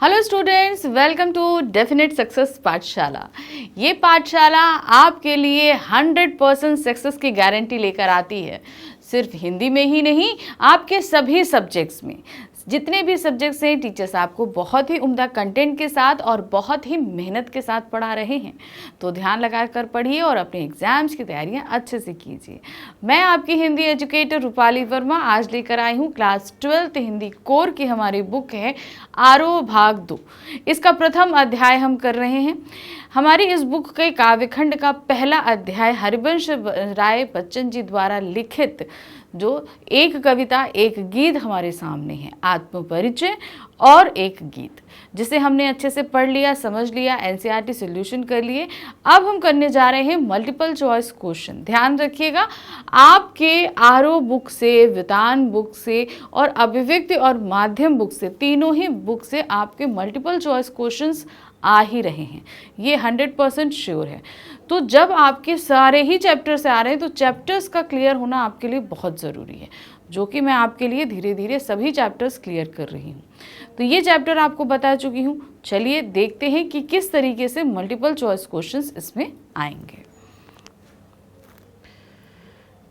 Hello students, welcome to definite success Pathshala. ये पाठशाला आपके लिए 100% सक्सेस की गारंटी लेकर आती है। सिर्फ हिंदी में ही नहीं, आपके सभी सब्जेक्ट्स में, जितने भी सब्जेक्ट्स हैं, टीचर्स आपको बहुत ही उम्दा कंटेंट के साथ और बहुत ही मेहनत के साथ पढ़ा रहे हैं। तो ध्यान लगाकर पढ़िए और अपने एग्जाम्स की तैयारियां अच्छे से कीजिए। मैं आपकी हिंदी एजुकेटर रूपाली वर्मा आज लेकर आई हूँ क्लास 12th हिंदी कोर की हमारी बुक है आरोह भाग 2। इसका प्रथम अध्याय हम कर रहे हैं। हमारी इस बुक के काव्यखंड का पहला अध्याय हरिवंश राय बच्चन जी द्वारा लिखित जो एक कविता एक गीत हमारे सामने है, आत्मपरिचय और एक गीत, जिसे हमने अच्छे से पढ़ लिया, समझ लिया, एनसीईआरटी सॉल्यूशन कर लिए। अब हम करने जा रहे हैं मल्टीपल चॉइस क्वेश्चन। ध्यान रखिएगा, आपके आरोह बुक से, वितान बुक से और अभिव्यक्ति और माध्यम बुक से, तीनों ही बुक से आपके मल्टीपल चॉइस क्वेश्चंस आ ही रहे हैं, ये 100% श्योर है। तो जब आपके सारे ही चैप्टर से आ रहे हैं तो चैप्टर्स का क्लियर होना आपके लिए बहुत ज़रूरी है, जो कि मैं आपके लिए धीरे धीरे सभी चैप्टर्स क्लियर कर रही हूँ। तो ये चैप्टर आपको बता चुकी हूँ। चलिए देखते हैं कि किस तरीके से मल्टीपल चॉइस क्वेश्चंस इसमें आएंगे।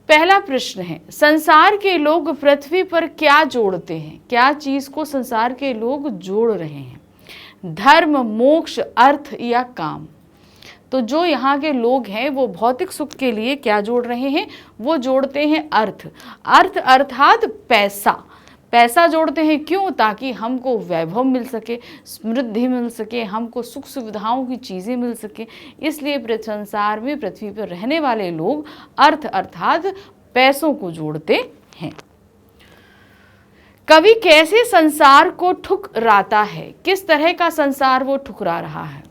पहला प्रश्न है, संसार के लोग पृथ्वी पर क्या जोड़ते हैं? क्या चीज़ को संसार के लोग जोड़ रहे हैं? धर्म, मोक्ष, अर्थ या काम? तो जो यहाँ के लोग हैं वो भौतिक सुख के लिए क्या जोड़ रहे हैं? वो जोड़ते हैं अर्थ। अर्थ अर्थात पैसा। पैसा जोड़ते हैं क्यों? ताकि हमको वैभव मिल सके, समृद्धि मिल सके, हमको सुख सुविधाओं की चीज़ें मिल सके। इसलिए संसार में, पृथ्वी पर रहने वाले लोग अर्थ अर्थात पैसों को जोड़ते हैं। कवि कैसे संसार को ठुकराता है? किस तरह का संसार वो ठुकरा रहा है?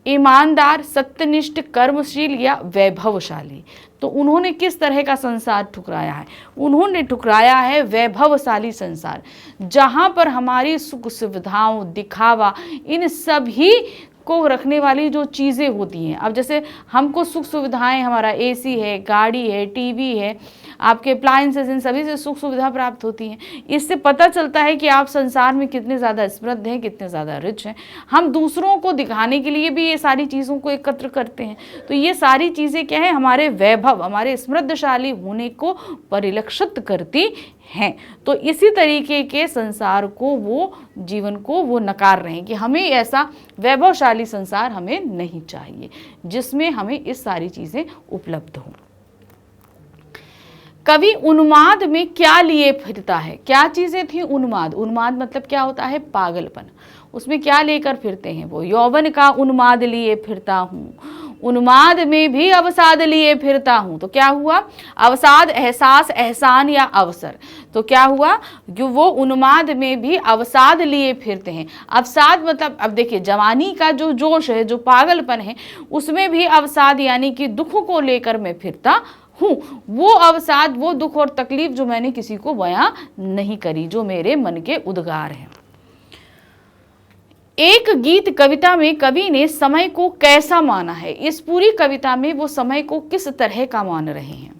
ईमानदार, सत्यनिष्ठ, कर्मशील या वैभवशाली? तो उन्होंने किस तरह का संसार ठुकराया है? उन्होंने ठुकराया है वैभवशाली संसार, जहां पर हमारी सुख सुविधाओं, दिखावा, इन सभी को रखने वाली जो चीज़ें होती हैं। अब जैसे हमको सुख सुविधाएं, हमारा एसी है, गाड़ी है, टीवी है, आपके अप्लायंसेस, इन सभी से सुख सुविधा प्राप्त होती हैं। इससे पता चलता है कि आप संसार में कितने ज़्यादा समृद्ध हैं, कितने ज़्यादा रिच हैं। हम दूसरों को दिखाने के लिए भी ये सारी चीज़ों को एकत्र करते हैं। तो ये सारी चीज़ें क्या है? हमारे वैभव, हमारे समृद्धशाली होने को परिलक्षित करती हैं। तो इसी तरीके के संसार को, वो जीवन को वो नकार रहे हैं कि हमें ऐसा वैभवशाली संसार हमें नहीं चाहिए, जिसमें हमें इस सारी चीज़ें उपलब्ध हों। कवि उन्माद में क्या लिए फिरता है? क्या चीजें थी उन्माद? उन्माद मतलब क्या होता है? पागलपन। उसमें क्या लेकर फिरते हैं वो? यौवन का उन्माद लिए फिरता हूँ, उन्माद में भी अवसाद लिए फिरता हूँ। तो क्या हुआ? अवसाद, एहसास, एहसान या अवसर। तो क्या हुआ? जो वो उन्माद में भी अवसाद लिए फिरते हैं। अवसाद मतलब, अब देखिए, जवानी का जो जोश है, जो पागलपन है, उसमें भी अवसाद यानी कि दुख को लेकर मैं फिरता हूँ। वो अवसाद, वो दुख और तकलीफ जो मैंने किसी को बयां नहीं करी, जो मेरे मन के उद्गार हैं। एक गीत कविता में कवि ने समय को कैसा माना है? इस पूरी कविता में वो समय को किस तरह का मान रहे हैं?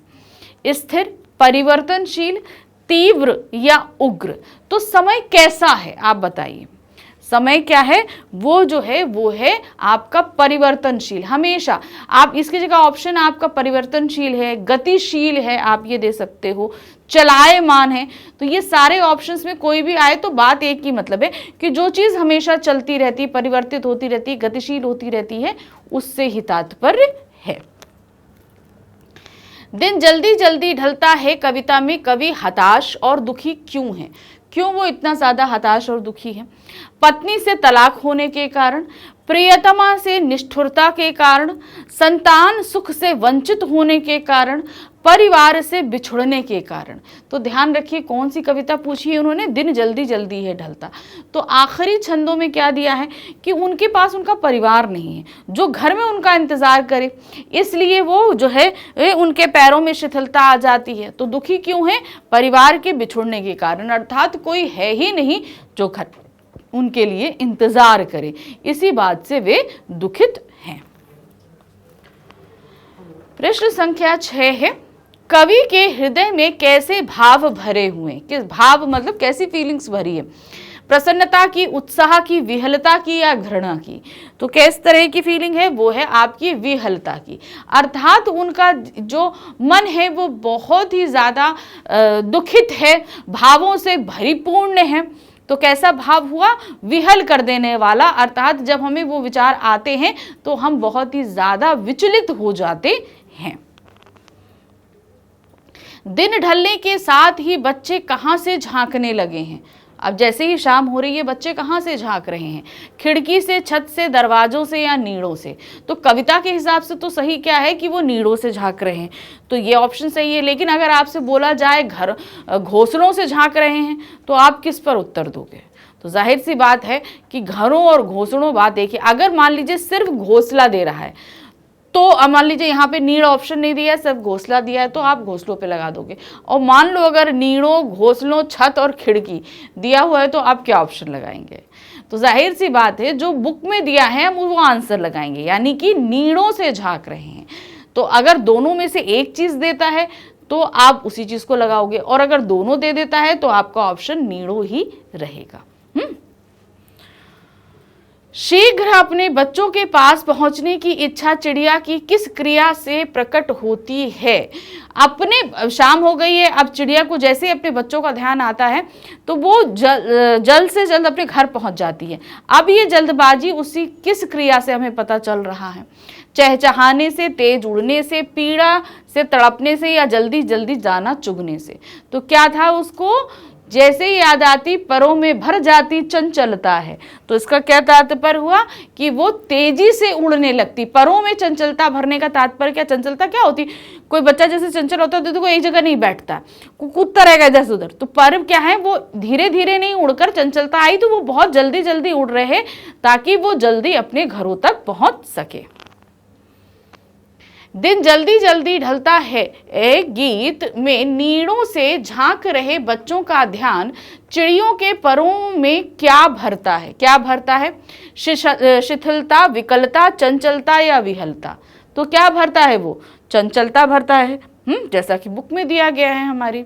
स्थिर, परिवर्तनशील, तीव्र या उग्र? तो समय कैसा है, आप बताइए। समय क्या है? वो जो है वो है आपका परिवर्तनशील। हमेशा आप इसकी जगह ऑप्शन आपका परिवर्तनशील है, गतिशील है, आप ये दे सकते हो, चलायमान है। तो ये सारे ऑप्शंस में कोई भी आए तो बात एक ही मतलब है कि जो चीज़ हमेशा चलती रहती, परिवर्तित होती रहती, गतिशील होती रहती है, उससे ही तात्पर्य है। दिन जल्दी जल्दी ढलता है कविता में कवि हताश और दुखी क्यों है? क्यों वो इतना ज़्यादा हताश और दुखी है? पत्नी से तलाक होने के कारण, प्रियतमा से निष्ठुरता के कारण, संतान सुख से वंचित होने के कारण, परिवार से बिछुड़ने के कारण। तो ध्यान रखिए कौन सी कविता पूछी है उन्होंने? दिन जल्दी जल्दी है ढलता। तो आखिरी छंदों में क्या दिया है कि उनके पास उनका परिवार नहीं है जो घर में उनका इंतजार करे, इसलिए वो जो है उनके पैरों में शिथिलता आ जाती है। तो दुखी क्यों है? परिवार के बिछुड़ने के कारण, अर्थात कोई है ही नहीं जो घर उनके लिए इंतजार करे, इसी बात से वे दुखित हैं। प्रश्न संख्या 6 है, कवि के हृदय में कैसे भाव भरे हुए? किस भाव मतलब कैसी फीलिंग्स भरी है? प्रसन्नता की, उत्साह की, विहलता की या घृणा की? तो किस तरह की फीलिंग है? वो है आपकी विहलता की। अर्थात उनका जो मन है वो बहुत ही ज़्यादा दुखित है, भावों से भरिपूर्ण है। तो कैसा भाव हुआ? विहल कर देने वाला। अर्थात जब हमें वो विचार आते हैं तो हम बहुत ही ज़्यादा विचलित हो जाते हैं। दिन ढलने के साथ ही बच्चे कहाँ से झांकने लगे हैं? अब जैसे ही शाम हो रही है, बच्चे कहाँ से झांक रहे हैं? खिड़की से, छत से, दरवाजों से या नीड़ों से? तो कविता के हिसाब से तो सही क्या है कि वो नीड़ों से झांक रहे हैं, तो ये ऑप्शन सही है। लेकिन अगर आपसे बोला जाए घर घोंसलों से झांक रहे हैं, तो आप किस पर उत्तर दोगे? तो जाहिर सी बात है कि घरों और घोंसलों, बात देखिए, अगर मान लीजिए सिर्फ घोंसला दे रहा है, तो अब मान लीजिए यहाँ पे नीड़ ऑप्शन नहीं दिया है, सिर्फ घोंसला दिया है, तो आप घोंसलों पे लगा दोगे। और मान लो अगर नीड़ों, घोंसलों, छत और खिड़की दिया हुआ है, तो आप क्या ऑप्शन लगाएंगे? तो जाहिर सी बात है जो बुक में दिया है हम वो आंसर लगाएंगे, यानी कि नीड़ों से झांक रहे हैं। तो अगर दोनों में से एक चीज देता है तो आप उसी चीज को लगाओगे, और अगर दोनों दे देता है तो आपका ऑप्शन नीड़ों ही रहेगा। शीघ्र अपने बच्चों के पास पहुंचने की इच्छा चिड़िया की किस क्रिया से प्रकट होती है? अपने शाम हो गई है, अब चिड़िया को जैसे ही अपने बच्चों का ध्यान आता है तो वो जल्द से जल्द अपने घर पहुंच जाती है। अब ये जल्दबाजी उसी किस क्रिया से हमें पता चल रहा है? चहचहाने से, तेज उड़ने से, पीड़ा से तड़पने से या जल्दी जल्दी जाना चुगने से? तो क्या था उसको? जैसे ही याद आती परों में भर जाती चंचलता है। तो इसका क्या तात्पर्य हुआ कि वो तेजी से उड़ने लगती। परों में चंचलता भरने का तात्पर्य क्या? चंचलता क्या होती? कोई बच्चा जैसे चंचल होता है तो कोई एक जगह नहीं बैठता, कूदता रहेगा इधर उधर। तो पर क्या है, वो धीरे धीरे नहीं उड़कर चंचलता आई तो वो बहुत जल्दी जल्दी उड़ रहे हैं ताकि वो जल्दी अपने घरों तक पहुंच सके। दिन जल्दी जल्दी ढलता है एक गीत में नीड़ों से झांक रहे बच्चों का ध्यान चिड़ियों के परों में क्या भरता है? क्या भरता है? शिथिलता, विकलता, चंचलता या विहलता? तो क्या भरता है? वो चंचलता भरता है, जैसा कि बुक में दिया गया है हमारी।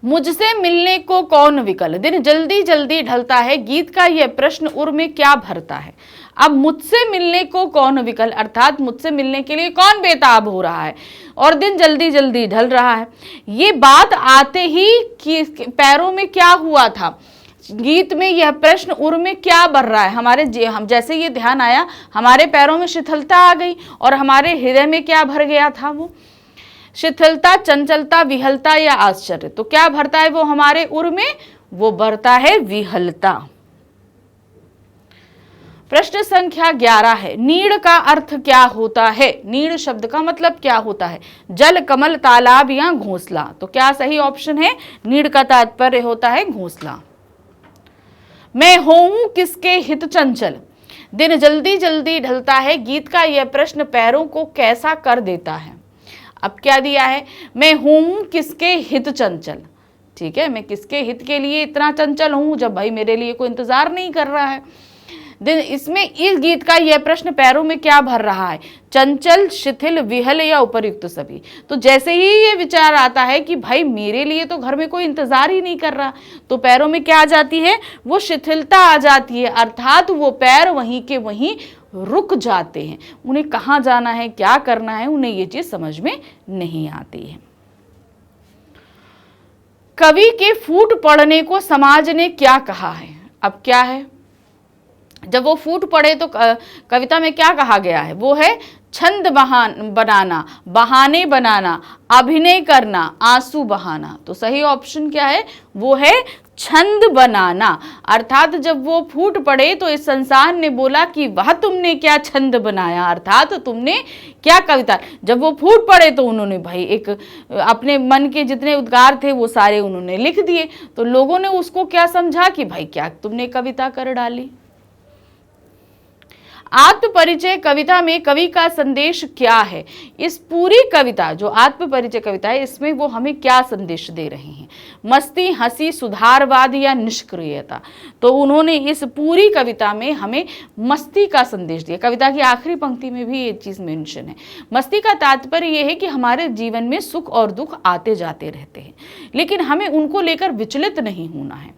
मुझसे मिलने को कौन विकल? दिन जल्दी जल्दी ढलता है गीत का यह प्रश्न उर में क्या भरता है? अब मुझसे मिलने को कौन विकल, अर्थात मुझसे मिलने के लिए कौन बेताब हो रहा है, और दिन जल्दी जल्दी ढल रहा है। ये बात आते ही कि पैरों में क्या हुआ था? गीत में यह प्रश्न उर में क्या भर रहा है? हम जैसे ये ध्यान आया हमारे पैरों में शिथिलता आ गई और हमारे हृदय में क्या भर गया था? वो शिथिलता, चंचलता, विहलता या आश्चर्य? तो क्या भरता है वो हमारे उर में? वो भरता है विहलता। प्रश्न संख्या 11 है, नीड़ का अर्थ क्या होता है? नीड़ शब्द का मतलब क्या होता है? जल, कमल, तालाब या घोंसला? तो क्या सही ऑप्शन है? नीड़ का तात्पर्य होता है घोंसला। मैं होऊं किसके हित चंचल? दिन जल्दी जल्दी ढलता है गीत का यह प्रश्न पैरों को कैसा कर देता है? अब क्या दिया है? मैं हूं किसके हित चंचल। ठीक है, मैं किसके हित के लिए इतना चंचल हूं जब भाई मेरे लिए कोई इंतजार नहीं कर रहा है। दिन इसमें इस गीत का यह प्रश्न पैरों में क्या भर रहा है? चंचल, शिथिल, विहल या उपयुक्त सभी? तो जैसे ही ये विचार आता है कि भाई मेरे लिए तो घर में कोई इंतजार ही नहीं कर रहा, तो पैरों में क्या आ जाती है? वो शिथिलता आ जाती है, अर्थात वो पैर वहीं के वहीं रुक जाते हैं। उन्हें कहाँ जाना है, क्या करना है, उन्हें ये चीज समझ में नहीं आती है। कवि के फूट पड़ने को समाज ने क्या कहा है? अब क्या है, जब वो फूट पड़े तो कविता में क्या कहा गया है? वो है छंद बनाना, बहाने बनाना, अभिनय करना, आंसू बहाना। तो सही ऑप्शन क्या है? वो है छंद बनाना। अर्थात जब वो फूट पड़े तो इस संसार ने बोला कि वह तुमने क्या छंद बनाया, अर्थात तुमने क्या कविता। जब वो फूट पड़े तो उन्होंने भाई एक अपने मन के जितने उद्गार थे वो सारे उन्होंने लिख दिए, तो लोगों ने उसको क्या समझा कि भाई क्या तुमने कविता कर डाली। आत्म परिचय कविता में कवि का संदेश क्या है? इस पूरी कविता जो आत्म परिचय कविता है इसमें वो हमें क्या संदेश दे रहे हैं? मस्ती, हंसी, सुधारवाद या निष्क्रियता? तो उन्होंने इस पूरी कविता में हमें मस्ती का संदेश दिया। कविता की आखिरी पंक्ति में भी ये चीज मेंशन है। मस्ती का तात्पर्य यह है कि हमारे जीवन में सुख और दुख आते जाते रहते हैं, लेकिन हमें उनको लेकर विचलित नहीं होना है।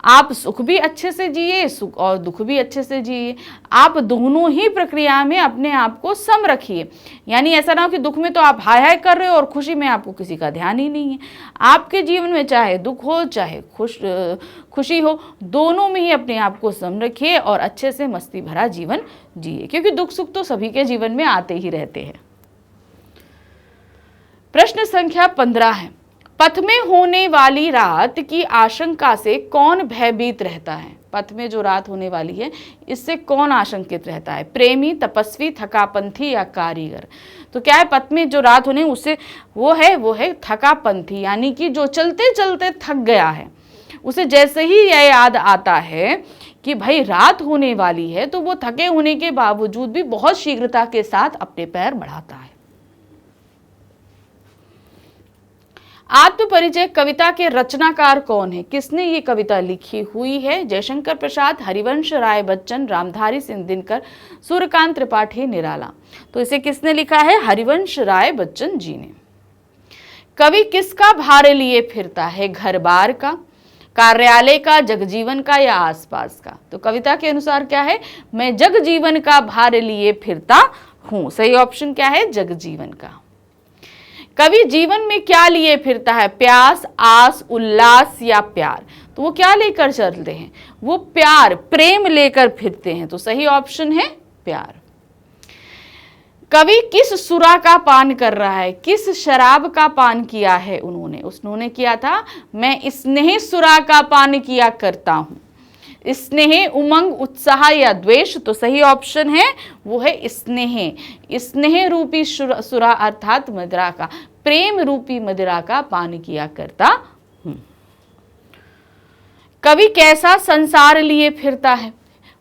आप सुख भी अच्छे से जिए, सुख और दुख भी अच्छे से जिए। आप दोनों ही प्रक्रिया में अपने आप को सम रखिए। यानी ऐसा ना हो कि दुख में तो आप हाय हाय कर रहे हो और खुशी में आपको किसी का ध्यान ही नहीं है। आपके जीवन में चाहे दुख हो चाहे खुशी हो, दोनों में ही अपने आप को सम रखिए और अच्छे से मस्ती भरा जीवन जिए, क्योंकि दुख सुख तो सभी के जीवन में आते ही रहते हैं। प्रश्न संख्या 15 है, पथ में होने वाली रात की आशंका से कौन भयभीत रहता है? पथ में जो रात होने वाली है इससे कौन आशंकित रहता है? प्रेमी, तपस्वी, थकापंथी या कारीगर? तो क्या है, पथ में जो रात होने उससे वो है थकापंथी, यानी कि जो चलते चलते थक गया है, उसे जैसे ही यह याद आता है कि भाई रात होने वाली है तो वो थके होने के बावजूद भी बहुत शीघ्रता के साथ अपने पैर बढ़ाता है। आत्म परिचय कविता के रचनाकार कौन है? किसने ये कविता लिखी हुई है? जयशंकर प्रसाद, हरिवंश राय बच्चन, रामधारी सिंह दिनकर, सूर्यकांत त्रिपाठी, निराला? तो इसे किसने लिखा है? हरिवंश राय बच्चन जी ने। कवि किसका भार लिए फिरता है? घर बार का, कार्यालय का, जगजीवन का या आसपास का? तो कविता के अनुसार क्या है? मैं जगजीवन का भार लिए फिरता हूं। सही ऑप्शन क्या है? जगजीवन का। कवि जीवन में क्या लिए फिरता है? प्यास, आस, उल्लास या प्यार? तो वो क्या लेकर चलते हैं? वो प्यार, प्रेम लेकर फिरते हैं। तो सही ऑप्शन है प्यार। कवि किस सुरा का पान कर रहा है? किस शराब का पान किया है उन्होंने किया था, मैं स्नेह सुरा का पान किया करता हूं। स्नेह, उमंग, उत्साह या द्वेष? तो सही ऑप्शन है वो है स्नेह। स्नेह रूपी सुरा अर्थात मदिरा का, प्रेम रूपी मदिरा का पान किया करता हूं। कवि कैसा संसार लिए फिरता है?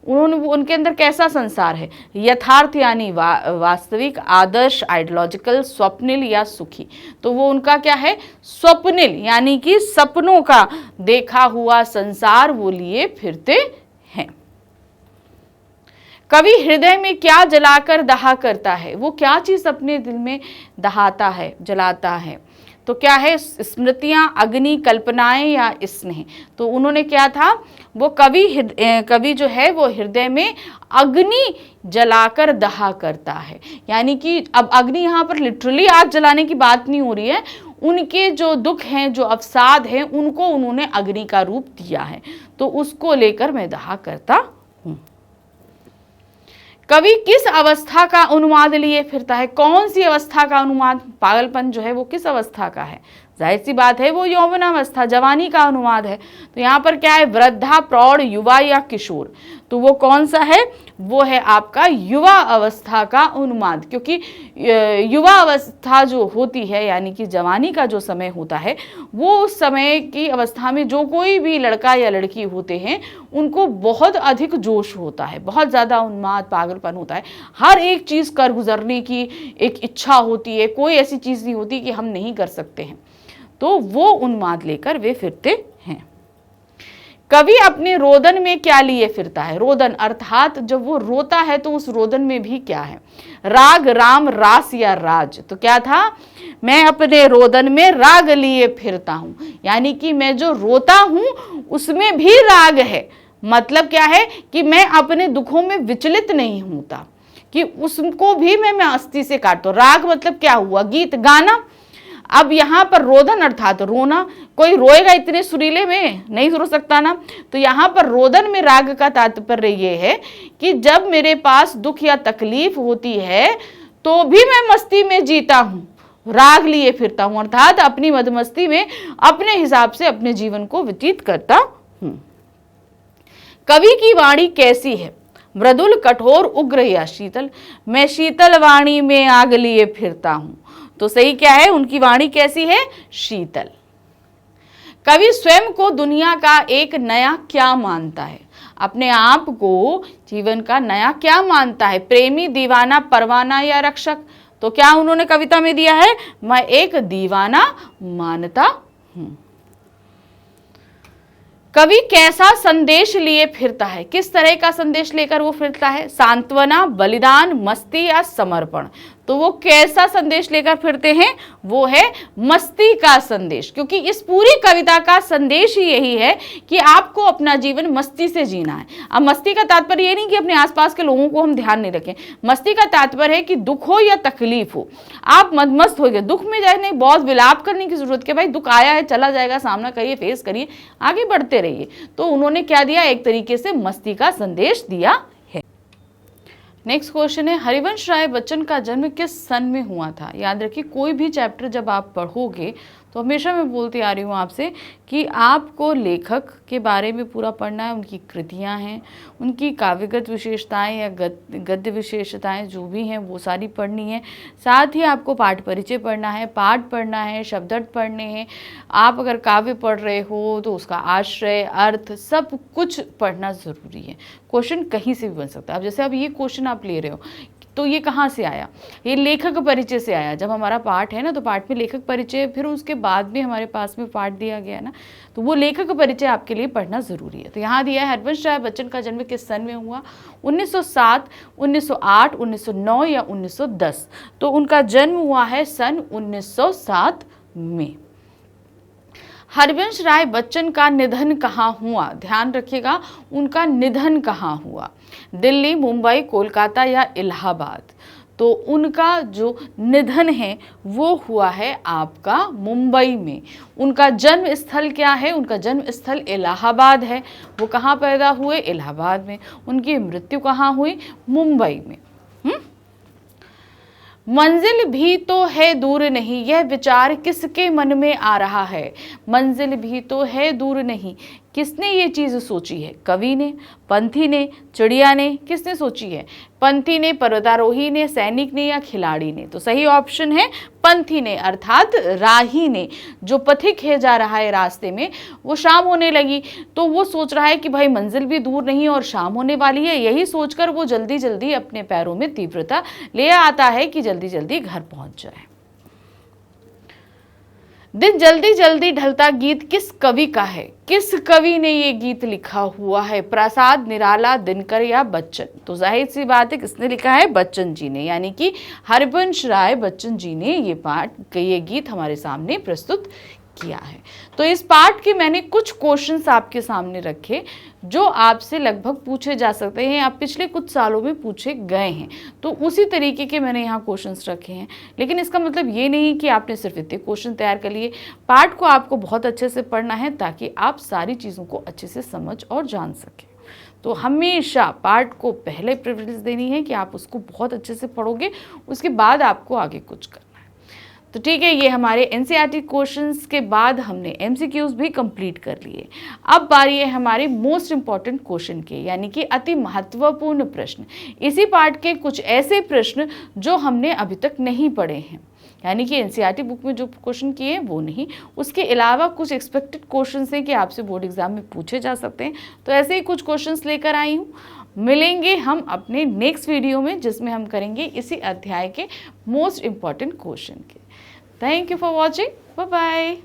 उनके अंदर कैसा संसार है? यथार्थ यानी वास्तविक, आदर्श आइडियोलॉजिकल, स्वप्निल या सुखी? तो वो उनका क्या है? स्वप्निल, यानी कि सपनों का देखा हुआ संसार वो लिए फिरते हैं। कवि हृदय में क्या जलाकर दहा करता है? वो क्या चीज अपने दिल में दहाता है, जलाता है? तो क्या है? स्मृतियां, अग्नि, कल्पनाएं या स्नेह? तो उन्होंने क्या था, वो कवि जो है वो हृदय में अग्नि जलाकर दहा करता है। यानी कि अब अग्नि यहाँ पर लिटरली आग जलाने की बात नहीं हो रही है, उनके जो दुख हैं, जो अवसाद हैं, उनको उन्होंने अग्नि का रूप दिया है, तो उसको लेकर मैं दहा करता हूँ। कवि किस अवस्था का अनुवाद लिए फिरता है? कौन सी अवस्था का अनुवाद? पागलपन जो है वो किस अवस्था का है? जाहिर सी बात है वो यौवनावस्था, जवानी का अनुवाद है। तो यहाँ पर क्या है? वृद्धा, प्रौढ़, युवा या किशोर? तो वो कौन सा है? वो है आपका युवा अवस्था का अनुवाद, क्योंकि युवा अवस्था जो होती है यानी कि जवानी का जो समय होता है, वो उस समय की अवस्था में जो कोई भी लड़का या लड़की होते हैं उनको बहुत अधिक जोश होता है, बहुत ज़्यादा उन्माद, पागलपन होता है, हर एक चीज़ कर गुजरने की एक इच्छा होती है, कोई ऐसी चीज़ नहीं होती कि हम नहीं कर सकते हैं। तो वो उन्माद लेकर वे फिरते हैं। कवि अपने रोदन में क्या लिए फिरता है? रोदन अर्थात जब वो रोता है तो उस रोदन में भी क्या है? राग, राम, रास या राज? तो क्या था? मैं अपने रोदन में राग लिए फिरता हूं, यानी कि मैं जो रोता हूं उसमें भी राग है। मतलब क्या है कि मैं अपने दुखों में विचलित नहीं होता, कि उसको भी मैं मस्ती से काटता हूं। राग मतलब क्या हुआ? गीत गाना। अब यहाँ पर रोदन अर्थात रोना, कोई रोएगा इतने सुरीले में नहीं रो सकता ना। तो यहाँ पर रोदन में राग का तात्पर्य ये है कि जब मेरे पास दुख या तकलीफ होती है तो भी मैं मस्ती में जीता हूँ, राग लिए फिरता हूँ, अर्थात अपनी मदमस्ती में अपने हिसाब से अपने जीवन को व्यतीत करता हूँ। कवि की वाणी कैसी है? मृदुल, कठोर, उग्र या शीतल? मैं शीतल वाणी में आग लिए फिरता हूं। तो सही क्या है? उनकी वाणी कैसी है? शीतल। कवि स्वयं को दुनिया का एक नया क्या मानता है? अपने आप को जीवन का नया क्या मानता है? प्रेमी, दीवाना, परवाना या रक्षक? तो क्या उन्होंने कविता में दिया है? मैं एक दीवाना मानता हूं। कवि कैसा संदेश लिए फिरता है? किस तरह का संदेश लेकर वो फिरता है? सांत्वना, बलिदान, मस्ती या समर्पण? तो वो कैसा संदेश लेकर फिरते हैं? वो है मस्ती का संदेश, क्योंकि इस पूरी कविता का संदेश ही यही है कि आपको अपना जीवन मस्ती से जीना है। अब मस्ती का तात्पर्य ये नहीं कि अपने आसपास के लोगों को हम ध्यान नहीं रखें। मस्ती का तात्पर्य है कि दुख हो या तकलीफ हो, आप मदमस्त हो गए। दुख में जाए नहीं, बहुत विलाप करने की जरूरत है भाई, दुख आया है चला जाएगा, सामना करिए, फेस करिए, आगे बढ़ते रहिए। तो उन्होंने क्या दिया? एक तरीके से मस्ती का संदेश दिया है। नेक्स्ट क्वेश्चन है, हरिवंश राय बच्चन का जन्म किस सन में हुआ था? याद रखिए, कोई भी चैप्टर जब आप पढ़ोगे तो हमेशा मैं बोलती आ रही हूँ आपसे कि आपको लेखक के बारे में पूरा पढ़ना है, उनकी कृतियाँ हैं, उनकी काव्यगत विशेषताएं या गद्य विशेषताएं जो भी हैं वो सारी पढ़नी है। साथ ही आपको पाठ परिचय पढ़ना है, पाठ पढ़ना है, शब्दार्थ पढ़ने हैं। आप अगर काव्य पढ़ रहे हो तो उसका आश्रय, अर्थ, सब कुछ पढ़ना ज़रूरी है। क्वेश्चन कहीं से भी बन सकता है। अब जैसे अब ये क्वेश्चन आप ले रहे हो तो ये कहाँ से आया? ये लेखक परिचय से आया। जब हमारा पाठ है ना तो पाठ में लेखक परिचय, फिर उसके बाद में हमारे पास में पाठ दिया गया ना, तो वो लेखक परिचय आपके लिए पढ़ना ज़रूरी है। तो यहाँ दिया है, हरिवंश राय बच्चन का जन्म किस सन में हुआ? 1907, 1908, 1909 या 1910? तो उनका जन्म हुआ है सन 1907 में। हरिवंश राय बच्चन का निधन कहाँ हुआ? ध्यान रखिएगा, उनका निधन कहाँ हुआ? दिल्ली, मुंबई, कोलकाता या इलाहाबाद? तो उनका जो निधन है वो हुआ है आपका मुंबई में। उनका जन्म स्थल क्या है? उनका जन्म स्थल इलाहाबाद है। वो कहाँ पैदा हुए? इलाहाबाद में। उनकी मृत्यु कहाँ हुई? मुंबई में। मंजिल भी तो है दूर नहीं, यह विचार किसके मन में आ रहा है? मंजिल भी तो है दूर नहीं, किसने ये चीज़ सोची है? कवि ने, पंथी ने, चिड़िया ने? किसने सोची है? पंथी ने, पर्वतारोही ने, सैनिक ने या खिलाड़ी ने? तो सही ऑप्शन है पंथी ने, अर्थात राही ने। जो पथिक है जा रहा है रास्ते में, वो शाम होने लगी तो वो सोच रहा है कि भाई मंजिल भी दूर नहीं और शाम होने वाली है। यही सोचकर वो जल्दी जल्दी अपने पैरों में तीव्रता ले आता है कि जल्दी जल्दी घर पहुंच जाए। दिन जल्दी जल्दी ढलता गीत किस कवि का है? किस कवि ने ये गीत लिखा हुआ है? प्रसाद, निराला, दिनकर या बच्चन? तो जाहिर सी बात है किसने लिखा है? बच्चन जी ने, यानी कि हरिवंश राय बच्चन जी ने ये गीत हमारे सामने प्रस्तुत किया है। तो इस पाठ के मैंने कुछ क्वेश्चंस आपके सामने रखे जो आपसे लगभग पूछे जा सकते हैं, आप पिछले कुछ सालों में पूछे गए हैं, तो उसी तरीके के मैंने यहाँ क्वेश्चंस रखे हैं। लेकिन इसका मतलब ये नहीं कि आपने सिर्फ इतने क्वेश्चन तैयार कर लिए। पाठ को आपको बहुत अच्छे से पढ़ना है ताकि आप सारी चीज़ों को अच्छे से समझ और जान सकें। तो हमेशा पाठ को पहले प्रेफरेंस देनी है कि आप उसको बहुत अच्छे से पढ़ोगे, उसके बाद आपको आगे कुछ करना है। तो ठीक है, ये हमारे एनसीईआरटी क्वेश्चंस के बाद हमने एमसीक्यूज भी कंप्लीट कर लिए। अब बारी है हमारे मोस्ट इंपॉर्टेंट क्वेश्चन के, यानी कि अति महत्वपूर्ण प्रश्न। इसी पाठ के कुछ ऐसे प्रश्न जो हमने अभी तक नहीं पढ़े हैं, यानी कि एनसीईआरटी बुक में जो क्वेश्चन किए हैं वो नहीं, उसके अलावा कुछ एक्सपेक्टेड क्वेश्चंस हैं कि आपसे बोर्ड एग्जाम में पूछे जा सकते हैं। तो ऐसे ही कुछ क्वेश्चंस लेकर आई हूँ। मिलेंगे हम अपने नेक्स्ट वीडियो में जिसमें हम करेंगे इसी अध्याय के मोस्ट इंपॉर्टेंट क्वेश्चन के। Thank you for watching, bye bye.